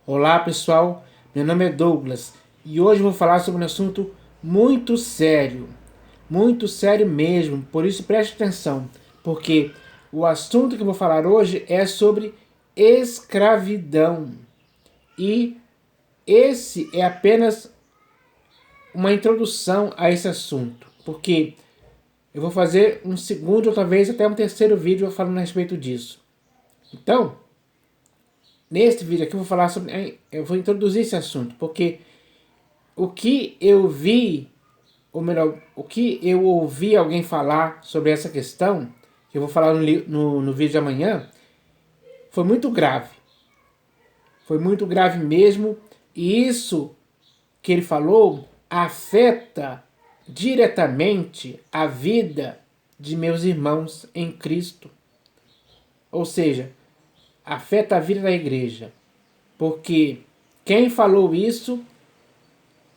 Olá pessoal, meu nome é Douglas e hoje eu vou falar sobre um assunto muito sério mesmo, por isso preste atenção, porque o assunto que eu vou falar hoje é sobre escravidão e esse é apenas uma introdução a esse assunto, porque eu vou fazer um segundo ou talvez até um terceiro vídeo falando a respeito disso. Então, neste vídeo aqui eu vou falar sobre, eu vou introduzir esse assunto, porque o que eu vi, ou melhor, o que eu ouvi alguém falar sobre essa questão, que eu vou falar no vídeo de amanhã, foi muito grave. Foi muito grave mesmo, e isso que ele falou afeta diretamente a vida de meus irmãos em Cristo. Ou seja, afeta a vida da igreja. Porque quem falou isso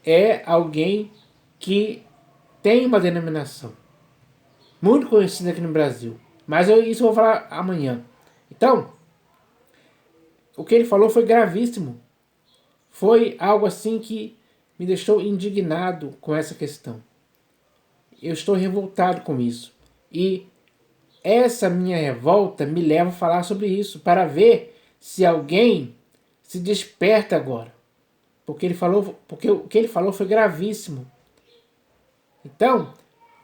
é alguém que tem uma denominação muito conhecida aqui no Brasil. Mas isso eu vou falar amanhã. Então, o que ele falou foi gravíssimo. Foi algo assim que me deixou indignado com essa questão. Eu estou revoltado com isso. E essa minha revolta me leva a falar sobre isso, para ver se alguém se desperta agora. Porque o que ele falou foi gravíssimo. Então,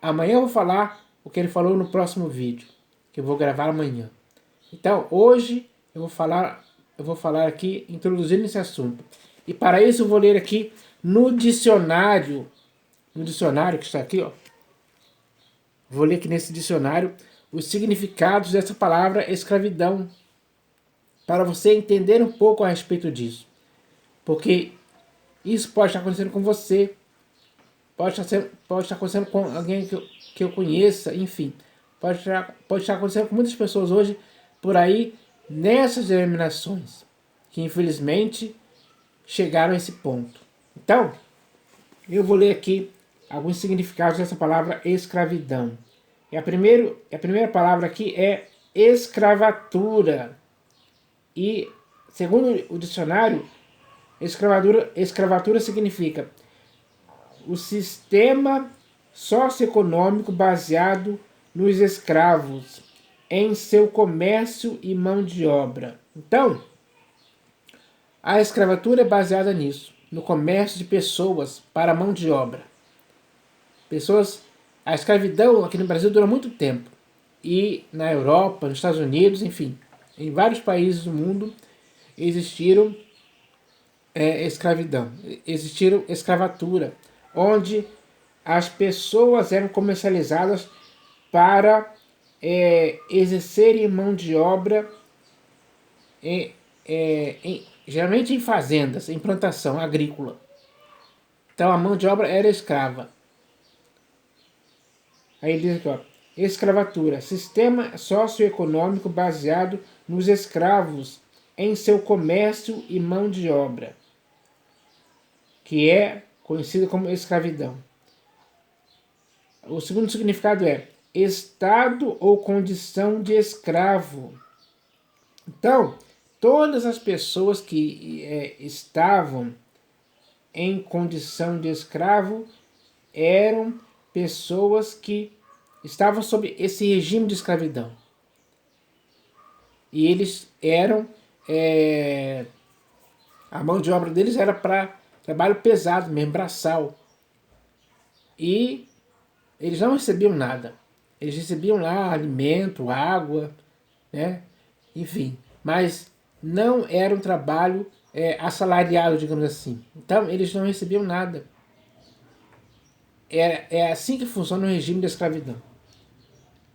amanhã eu vou falar o que ele falou no próximo vídeo, que eu vou gravar amanhã. Então, hoje eu vou falar aqui, introduzindo esse assunto. E para isso eu vou ler aqui no dicionário que está aqui, ó. Vou ler aqui nesse dicionário os significados dessa palavra escravidão, para você entender um pouco a respeito disso. Porque isso pode estar acontecendo com você, pode estar acontecendo com alguém que eu conheça, enfim. Pode estar acontecendo com muitas pessoas hoje por aí, nessas denominações, que infelizmente chegaram a esse ponto. Então, eu vou ler aqui alguns significados dessa palavra escravidão. A primeira palavra aqui é escravatura. E, segundo o dicionário, escravatura significa o sistema socioeconômico baseado nos escravos, em seu comércio e mão de obra. Então, a escravatura é baseada nisso, no comércio de pessoas para mão de obra. A escravidão aqui no Brasil durou muito tempo. E na Europa, nos Estados Unidos, enfim, em vários países do mundo existiram existiram escravatura, onde as pessoas eram comercializadas para exercerem mão de obra, geralmente em fazendas, em plantação agrícola. Então a mão de obra era escrava. Aí ele diz aqui, ó, escravatura, sistema socioeconômico baseado nos escravos em seu comércio e mão de obra, que é conhecido como escravidão. O segundo significado é estado ou condição de escravo. Então, todas as pessoas que estavam em condição de escravo eram pessoas que estavam sob esse regime de escravidão. E eles eram... a mão de obra deles era para trabalho pesado mesmo, braçal. E eles não recebiam nada. Eles recebiam lá alimento, água, né? Enfim, mas não era um trabalho assalariado, digamos assim. Então eles não recebiam nada. É assim que funciona o regime da escravidão,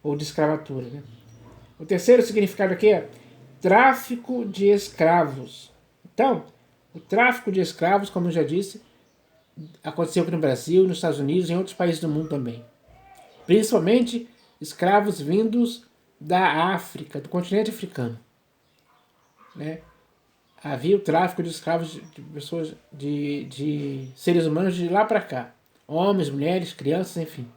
ou de escravatura, né? O terceiro significado aqui é tráfico de escravos. Então, o tráfico de escravos, como eu já disse, aconteceu aqui no Brasil, nos Estados Unidos e em outros países do mundo também. Principalmente escravos vindos da África, do continente africano, né? Havia o tráfico de escravos de pessoas, de seres humanos de lá para cá. Homens, mulheres, crianças, enfim.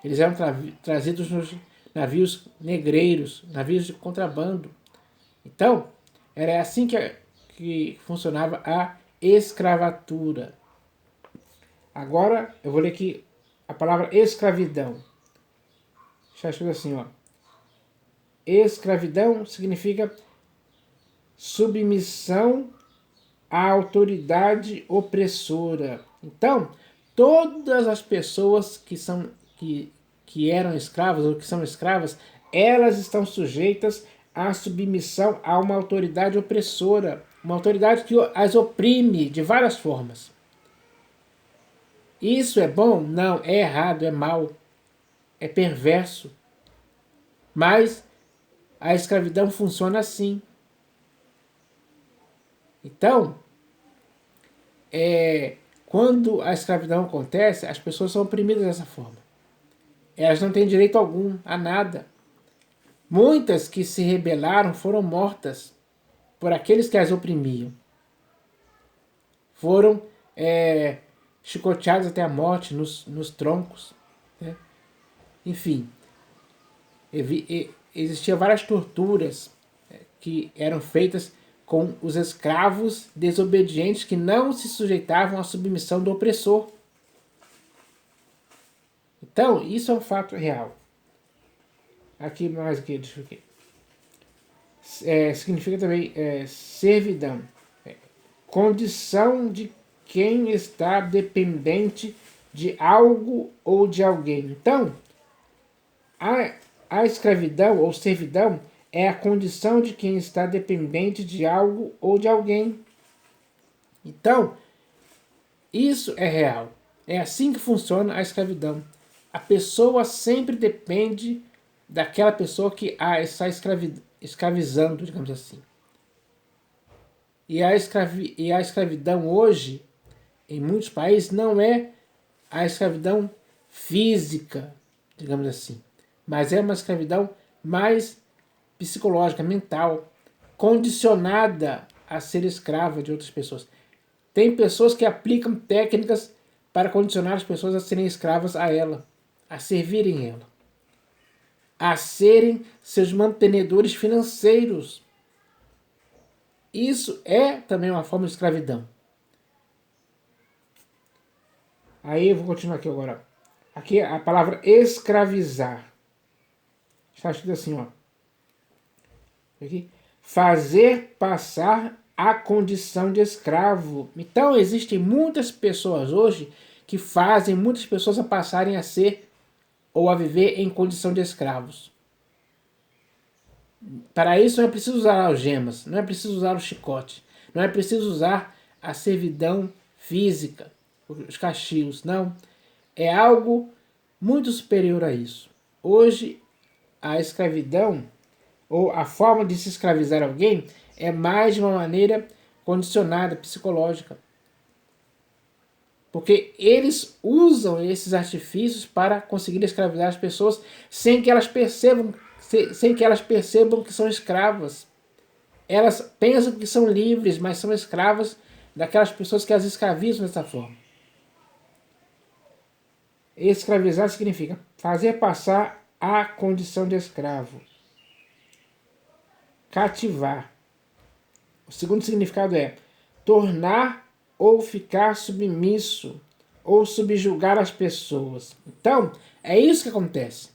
Eles eram trazidos nos navios negreiros, navios de contrabando. Então, era assim que funcionava a escravatura. Agora eu vou ler aqui a palavra escravidão. Está escrito assim, ó. Escravidão significa submissão à autoridade opressora. Então, todas as pessoas que eram escravas ou que são escravas, elas estão sujeitas à submissão a uma autoridade opressora, uma autoridade que as oprime de várias formas. Isso é bom? Não, é errado, é mal, é perverso. Mas a escravidão funciona assim. Então, quando a escravidão acontece, as pessoas são oprimidas dessa forma. Elas não têm direito algum a nada. Muitas que se rebelaram foram mortas por aqueles que as oprimiam. Foram chicoteadas até a morte nos troncos. Né? Enfim, existiam várias torturas que eram feitas com os escravos desobedientes que não se sujeitavam à submissão do opressor. Então, isso é um fato real. Aqui, mais aqui, deixa eu ver. Significa também servidão. Condição de quem está dependente de algo ou de alguém. Então, a escravidão ou servidão é a condição de quem está dependente de algo ou de alguém. Então, isso é real. É assim que funciona a escravidão. A pessoa sempre depende daquela pessoa que a está escravizando, digamos assim. E a escravidão hoje, em muitos países, não é a escravidão física, digamos assim, mas é uma escravidão mais psicológica, mental, condicionada a ser escrava de outras pessoas. Tem pessoas que aplicam técnicas para condicionar as pessoas a serem escravas a ela, a servirem ela, a serem seus mantenedores financeiros. Isso é também uma forma de escravidão. Aí eu vou continuar aqui agora. Aqui a palavra escravizar. Está escrito assim, ó. Aqui. Fazer passar a condição de escravo. Então existem muitas pessoas hoje que fazem muitas pessoas a passarem a ser ou a viver em condição de escravos. Para isso não é preciso usar algemas, não é preciso usar o chicote, não é preciso usar a servidão física, os castigos, não. É algo muito superior a isso. Hoje, a escravidão, ou a forma de se escravizar alguém, é mais de uma maneira condicionada, psicológica. Porque eles usam esses artifícios para conseguir escravizar as pessoas sem que elas percebam que são escravas. Elas pensam que são livres, mas são escravas daquelas pessoas que as escravizam dessa forma. Escravizar significa fazer passar a condição de escravo. Cativar. O segundo significado é tornar ou ficar submisso ou subjugar as pessoas. Então, é isso que acontece.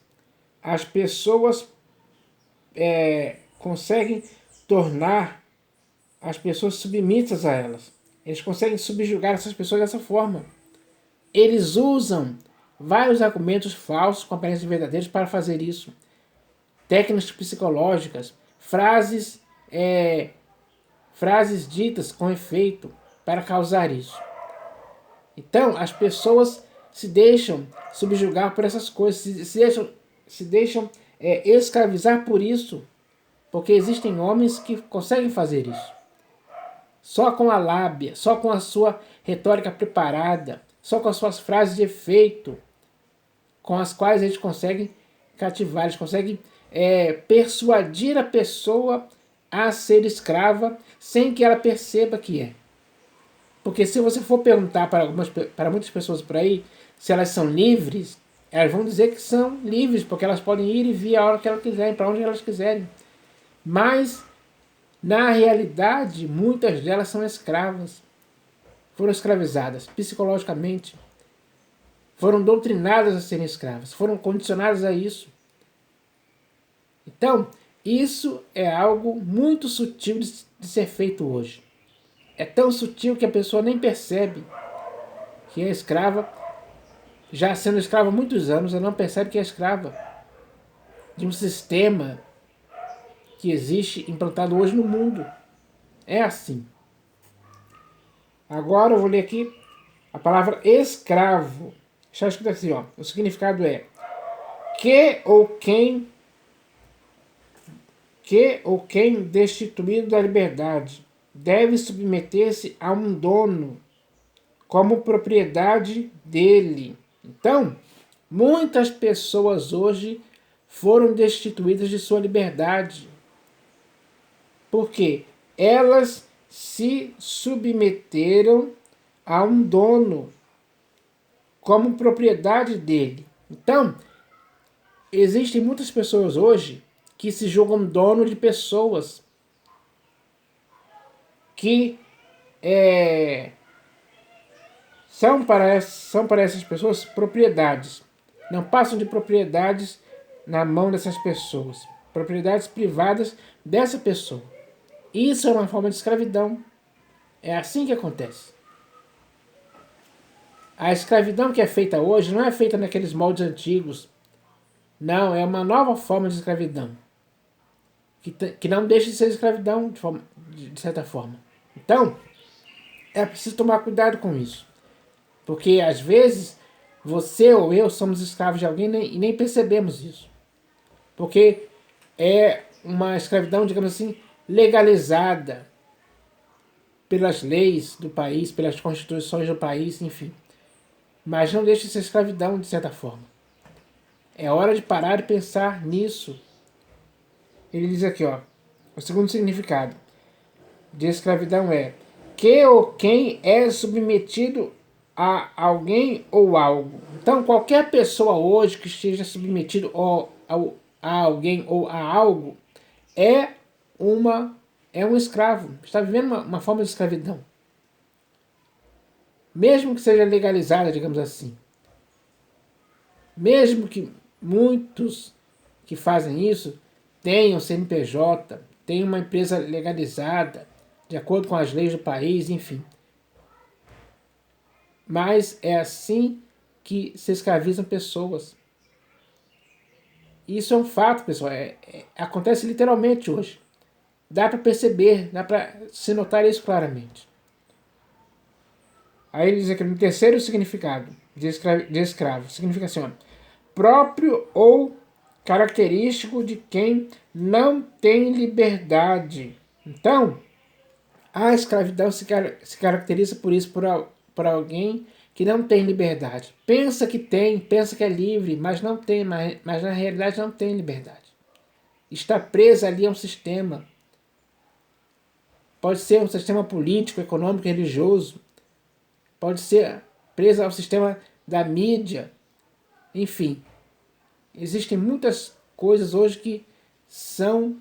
As pessoas conseguem tornar as pessoas submissas a elas. Eles conseguem subjugar essas pessoas dessa forma. Eles usam vários argumentos falsos com aparência verdadeiros para fazer isso. Técnicas psicológicas, frases ditas com efeito para causar isso. Então, as pessoas se deixam subjugar por essas coisas, se deixam escravizar por isso, porque existem homens que conseguem fazer isso. Só com a lábia, só com a sua retórica preparada, só com as suas frases de efeito, com as quais eles conseguem cativar, eles conseguem persuadir a pessoa a ser escrava sem que ela perceba que é. Porque se você for perguntar para muitas pessoas por aí se elas são livres, elas vão dizer que são livres, porque elas podem ir e vir a hora que elas quiserem, para onde elas quiserem. Mas Na realidade, muitas delas são escravas. Foram escravizadas psicologicamente. Foram doutrinadas a serem escravas. Foram condicionadas a isso. Então, isso é algo muito sutil de ser feito hoje. É tão sutil que a pessoa nem percebe que é escrava. Já sendo escrava há muitos anos, ela não percebe que é escrava de um sistema que existe implantado hoje no mundo. É assim. Agora eu vou ler aqui a palavra escravo. Está escrito assim, ó. O significado é que ou quem destituído da liberdade deve submeter-se a um dono como propriedade dele. Então, muitas pessoas hoje foram destituídas de sua liberdade. Porque elas se submeteram a um dono como propriedade dele. Então, existem muitas pessoas hoje que se julgam dono de pessoas que são para essas pessoas propriedades. Não passam de propriedades na mão dessas pessoas. Propriedades privadas dessa pessoa. Isso é uma forma de escravidão. É assim que acontece. A escravidão que é feita hoje não é feita naqueles moldes antigos. Não, é uma nova forma de escravidão. Que não deixa de ser escravidão de certa forma. Então, é preciso tomar cuidado com isso. Porque às vezes você ou eu somos escravos de alguém e nem percebemos isso. Porque é uma escravidão, digamos assim, legalizada pelas leis do país, pelas constituições do país, enfim. Mas não deixa de ser escravidão, de certa forma. É hora de parar e pensar nisso. Ele diz aqui, ó, o segundo significado de escravidão é que ou quem é submetido a alguém ou algo. Então, qualquer pessoa hoje que esteja submetido a alguém ou a algo é um escravo. Está vivendo uma forma de escravidão. Mesmo que seja legalizada, digamos assim. Mesmo que muitos que fazem isso tenham CNPJ, tenham uma empresa legalizada, de acordo com as leis do país, enfim. Mas é assim que se escravizam pessoas. Isso é um fato, pessoal. Acontece literalmente hoje. Dá para perceber, dá para se notar isso claramente. Aí ele diz aqui no terceiro significado de escravo. Significa assim, ó, próprio ou característico de quem não tem liberdade. Então, a escravidão se caracteriza por isso, por alguém que não tem liberdade. Pensa que tem, pensa que é livre, mas não tem, mas na realidade não tem liberdade. Está presa ali a um sistema. Pode ser um sistema político, econômico, religioso. Pode ser presa ao sistema da mídia. Enfim, existem muitas coisas hoje que são,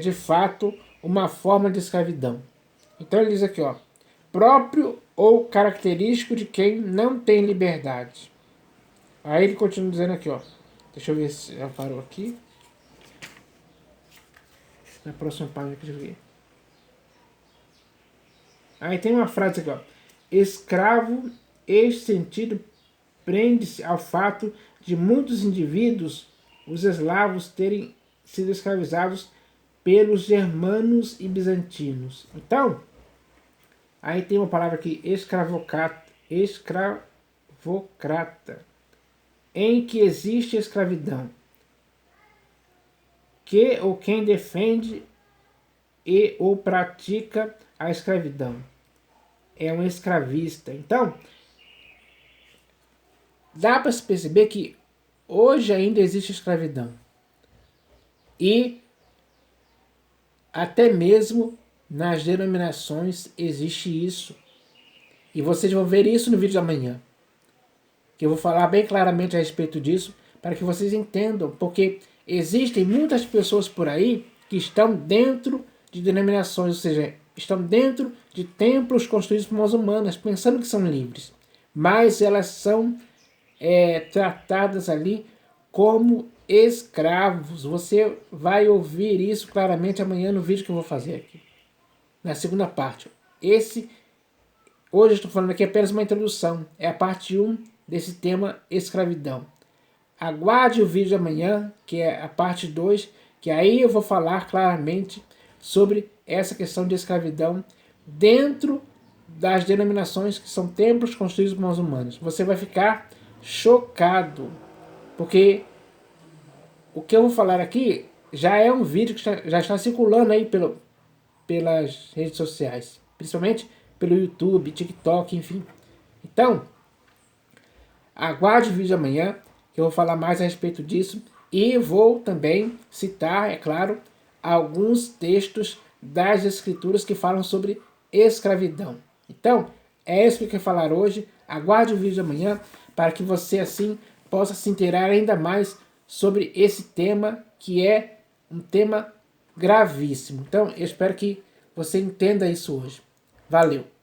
de fato, uma forma de escravidão. Então ele diz aqui, ó, próprio ou característico de quem não tem liberdade. Aí ele continua dizendo aqui, ó, deixa eu ver se já parou aqui. Na próxima página que eu ver. Aí tem uma frase aqui, ó, escravo, este sentido prende-se ao fato de muitos indivíduos, os eslavos, terem sido escravizados pelos germanos e bizantinos. Então, aí tem uma palavra aqui, escravocrata, em que existe escravidão, que ou quem defende e ou pratica a escravidão é um escravista. Então, dá para se perceber que hoje ainda existe escravidão. E até mesmo nas denominações existe isso. E vocês vão ver isso no vídeo de amanhã. Que eu vou falar bem claramente a respeito disso, para que vocês entendam. Porque existem muitas pessoas por aí que estão dentro de denominações, ou seja, estão dentro de templos construídos por mãos humanas, pensando que são livres, mas elas são tratadas ali como escravos. Você vai ouvir isso claramente amanhã no vídeo que eu vou fazer aqui, na segunda parte. Hoje eu estou falando aqui apenas uma introdução, é a parte 1 desse tema escravidão. Aguarde o vídeo de amanhã, que é a parte 2, que aí eu vou falar claramente sobre essa questão de escravidão dentro das denominações que são templos construídos por mãos humanas. Você vai ficar chocado, porque o que eu vou falar aqui já é um vídeo que já está circulando aí pelas redes sociais, principalmente pelo YouTube, TikTok, enfim. Então, aguarde o vídeo de amanhã, que eu vou falar mais a respeito disso, e vou também citar, é claro, alguns textos das escrituras que falam sobre escravidão. Então, é isso que eu quero falar hoje. Aguarde o vídeo de amanhã para que você assim possa se inteirar ainda mais sobre esse tema, que é um tema gravíssimo. Então, eu espero que você entenda isso hoje. Valeu!